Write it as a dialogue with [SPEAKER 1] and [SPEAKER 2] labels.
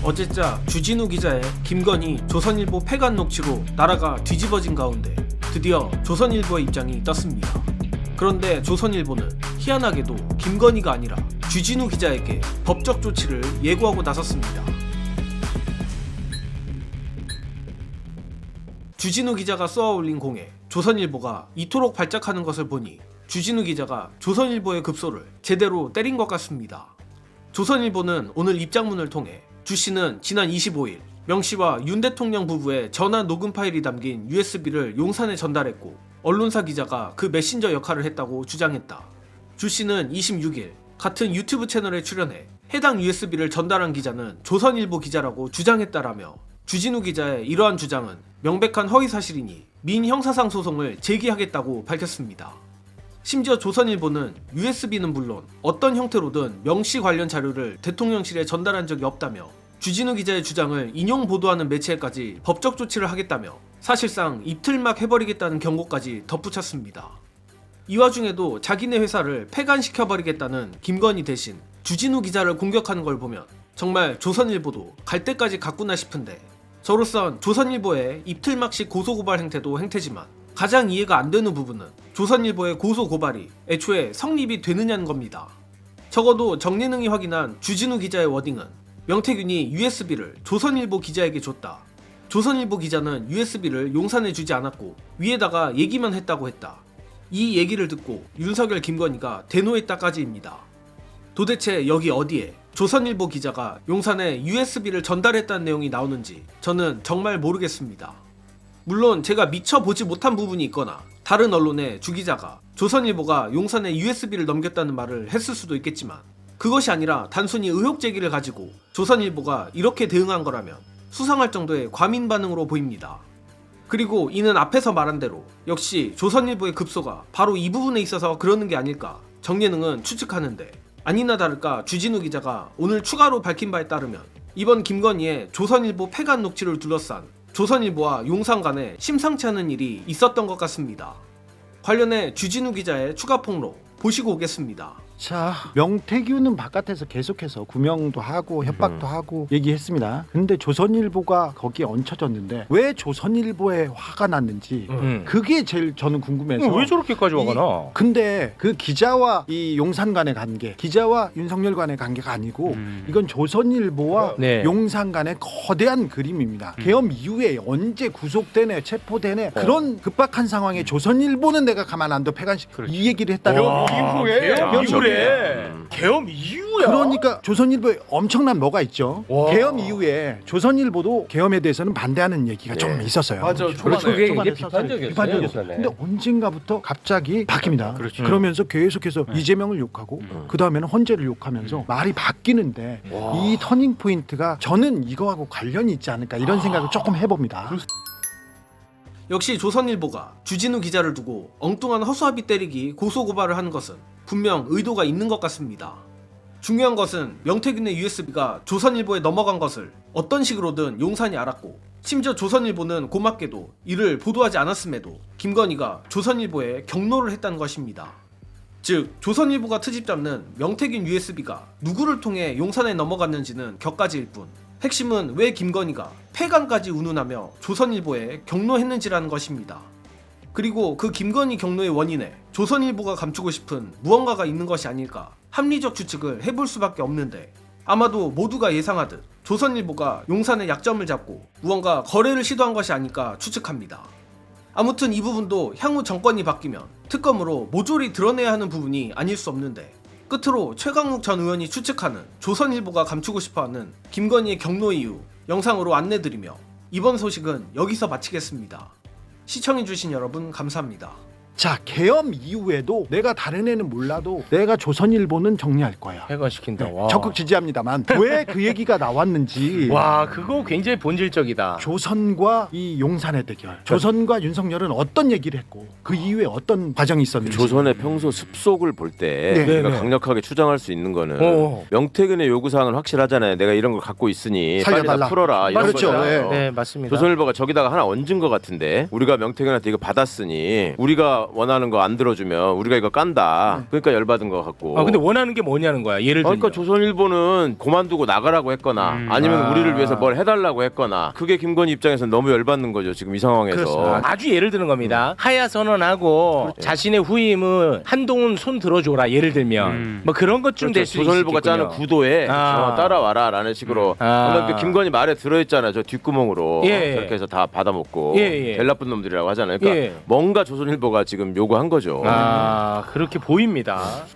[SPEAKER 1] 어제자 주진우 기자의 김건희 조선일보 폐간 녹취로 나라가 뒤집어진 가운데 드디어 조선일보의 입장이 떴습니다. 그런데 조선일보는 희한하게도 김건희가 아니라 주진우 기자에게 법적 조치를 예고하고 나섰습니다. 주진우 기자가 쏘아올린 공에 조선일보가 이토록 발작하는 것을 보니 주진우 기자가 조선일보의 급소를 제대로 때린 것 같습니다. 조선일보는 오늘 입장문을 통해 주 씨는 지난 25일 명 씨와 윤 대통령 부부의 전화 녹음 파일이 담긴 USB를 용산에 전달했고 언론사 기자가 그 메신저 역할을 했다고 주장했다. 주 씨는 26일 같은 유튜브 채널에 출연해 해당 USB를 전달한 기자는 조선일보 기자라고 주장했다라며 주진우 기자의 이러한 주장은 명백한 허위사실이니 민형사상 소송을 제기하겠다고 밝혔습니다. 심지어 조선일보는 USB는 물론 어떤 형태로든 명씨 관련 자료를 대통령실에 전달한 적이 없다며 주진우 기자의 주장을 인용 보도하는 매체까지 법적 조치를 하겠다며 사실상 입틀막 해버리겠다는 경고까지 덧붙였습니다. 이 와중에도 자기네 회사를 폐간시켜버리겠다는 김건희 대신 주진우 기자를 공격하는 걸 보면 정말 조선일보도 갈 때까지 갔구나 싶은데, 저로선 조선일보의 입틀막식 고소고발 행태도 행태지만 가장 이해가 안 되는 부분은 조선일보의 고소고발이 애초에 성립이 되느냐는 겁니다. 적어도 정예능이 확인한 주진우 기자의 워딩은 명태균이 USB를 조선일보 기자에게 줬다. 조선일보 기자는 USB를 용산에 주지 않았고 위에다가 얘기만 했다고 했다. 이 얘기를 듣고 윤석열 김건희가 대노했다까지입니다. 도대체 여기 어디에 조선일보 기자가 용산에 USB를 전달했다는 내용이 나오는지 저는 정말 모르겠습니다. 물론 제가 미처 보지 못한 부분이 있거나 다른 언론의 주 기자가 조선일보가 용산에 USB를 넘겼다는 말을 했을 수도 있겠지만 그것이 아니라 단순히 의혹 제기를 가지고 조선일보가 이렇게 대응한 거라면 수상할 정도의 과민 반응으로 보입니다. 그리고 이는 앞에서 말한 대로 역시 조선일보의 급소가 바로 이 부분에 있어서 그러는 게 아닐까 정예능은 추측하는데, 아니나 다를까 주진우 기자가 오늘 추가로 밝힌 바에 따르면 이번 김건희의 조선일보 폐간 녹취를 둘러싼 조선일보와 용산 간에 심상치 않은 일이 있었던 것 같습니다. 관련해 주진우 기자의 추가 폭로 보시고 오겠습니다.
[SPEAKER 2] 자, 명태균은 바깥에서 계속해서 구명도 하고 협박도 하고 얘기했습니다. 근데 조선일보가 거기에 얹혀졌는데 왜 조선일보에 화가 났는지 그게 제일 저는 궁금해서.
[SPEAKER 3] 왜 저렇게까지 화가 나?
[SPEAKER 2] 근데 그 기자와 이 용산 간의 관계, 기자와 윤석열 간의 관계가 아니고 이건 조선일보와
[SPEAKER 3] 네.
[SPEAKER 2] 용산 간의 거대한 그림입니다. 계엄 이후에 언제 구속되네 체포되네 그런 급박한 상황에 조선일보는 내가 가만 안 둬 폐간식 이 얘기를 했다는
[SPEAKER 3] 계엄 이후에
[SPEAKER 2] 계엄
[SPEAKER 3] 이후에 계엄 이후야.
[SPEAKER 2] 그러니까 조선일보에 엄청난 뭐가 있죠.
[SPEAKER 3] 와.
[SPEAKER 2] 계엄 이후에 조선일보도 계엄에 대해서는 반대하는 얘기가 좀 있었어요.
[SPEAKER 3] 맞아.
[SPEAKER 4] 그렇죠. 그게
[SPEAKER 2] 초반에
[SPEAKER 4] 비판적이었어요.
[SPEAKER 2] 비판적이었어요. 근데 언젠가부터 갑자기 바뀝니다.
[SPEAKER 3] 그렇죠.
[SPEAKER 2] 그러면서 계속해서 이재명을 욕하고 그 다음에는 헌재를 욕하면서 말이 바뀌는데 이 터닝 포인트가 저는 이거하고 관련이 있지 않을까 이런 생각을 조금 해봅니다.
[SPEAKER 1] 역시 조선일보가 주진우 기자를 두고 엉뚱한 허수아비 때리기 고소고발을 하는 것은 분명 의도가 있는 것 같습니다. 중요한 것은 명태균의 USB가 조선일보에 넘어간 것을 어떤 식으로든 용산이 알았고, 심지어 조선일보는 고맙게도 이를 보도하지 않았음에도 김건희가 조선일보에 경로를 했다는 것입니다. 즉 조선일보가 트집 잡는 명태균 USB가 누구를 통해 용산에 넘어갔는지는 격가지일 뿐 핵심은 왜 김건희가 폐간까지 운운하며 조선일보에 경로했는지라는 것입니다. 그리고 그 김건희 경로의 원인에 조선일보가 감추고 싶은 무언가가 있는 것이 아닐까 합리적 추측을 해볼 수밖에 없는데, 아마도 모두가 예상하듯 조선일보가 용산의 약점을 잡고 무언가 거래를 시도한 것이 아닐까 추측합니다. 아무튼 이 부분도 향후 정권이 바뀌면 특검으로 모조리 드러내야 하는 부분이 아닐 수 없는데, 끝으로 최강욱 전 의원이 추측하는 조선일보가 감추고 싶어하는 김건희의 경로 이유 영상으로 안내드리며 이번 소식은 여기서 마치겠습니다. 시청해주신 여러분 감사합니다.
[SPEAKER 2] 자, 계엄 이후에도 내가 다른 애는 몰라도 내가 조선일보는 정리할 거야.
[SPEAKER 3] 폐간시킨다. 와.
[SPEAKER 2] 적극 지지합니다만 왜 그 얘기가 나왔는지.
[SPEAKER 3] 와, 그거 굉장히 본질적이다.
[SPEAKER 2] 조선과 이 용산의 대결, 조선과 윤석열은 어떤 얘기를 했고 그 이후에 어떤 과정이 있었는지.
[SPEAKER 5] 조선의 평소 습속을 볼 때
[SPEAKER 2] 네.
[SPEAKER 5] 우리가
[SPEAKER 3] 네.
[SPEAKER 5] 강력하게 추정할 수 있는 거는
[SPEAKER 3] 어.
[SPEAKER 5] 명태균의 요구사항은 확실하잖아요. 내가 이런 걸 갖고 있으니 빨리
[SPEAKER 2] 살려달라.
[SPEAKER 5] 다 풀어라 이런
[SPEAKER 2] 그렇죠.
[SPEAKER 5] 거잖아요.
[SPEAKER 3] 네, 맞습니다.
[SPEAKER 5] 조선일보가 저기다가 하나 얹은 것 같은데 우리가 명태균한테 이거 받았으니 우리가 우리가 원하는 거 안 들어주면 우리가 이거 깐다. 그러니까 열받은 것 같고.
[SPEAKER 3] 근데 원하는 게 뭐냐는 거야. 예를 들면.
[SPEAKER 5] 그러니까 조선일보는 그만두고 나가라고 했거나 아니면 우리를 위해서 뭘 해달라고 했거나 그게 김건희 입장에서는 너무 열받는 거죠. 지금 이 상황에서.
[SPEAKER 3] 그렇습니다. 아주 예를 드는 겁니다. 하야 선언하고 자신의 후임은 한동훈 손 들어줘라. 예를 들면 뭐 그런 것쯤 될 수 있겠군요.
[SPEAKER 5] 조선일보가 짜는 구도에 따라와라라는 식으로. 그러니까 김건희 말에 들어있잖아요. 저 뒷구멍으로
[SPEAKER 3] 예.
[SPEAKER 5] 그렇게 해서 다 받아먹고
[SPEAKER 3] 예.
[SPEAKER 5] 될 나쁜 놈들이라고 하잖아요. 그러니까
[SPEAKER 3] 예.
[SPEAKER 5] 뭔가 조선일보가 지금 요구한 거죠.
[SPEAKER 3] 그렇게 보입니다.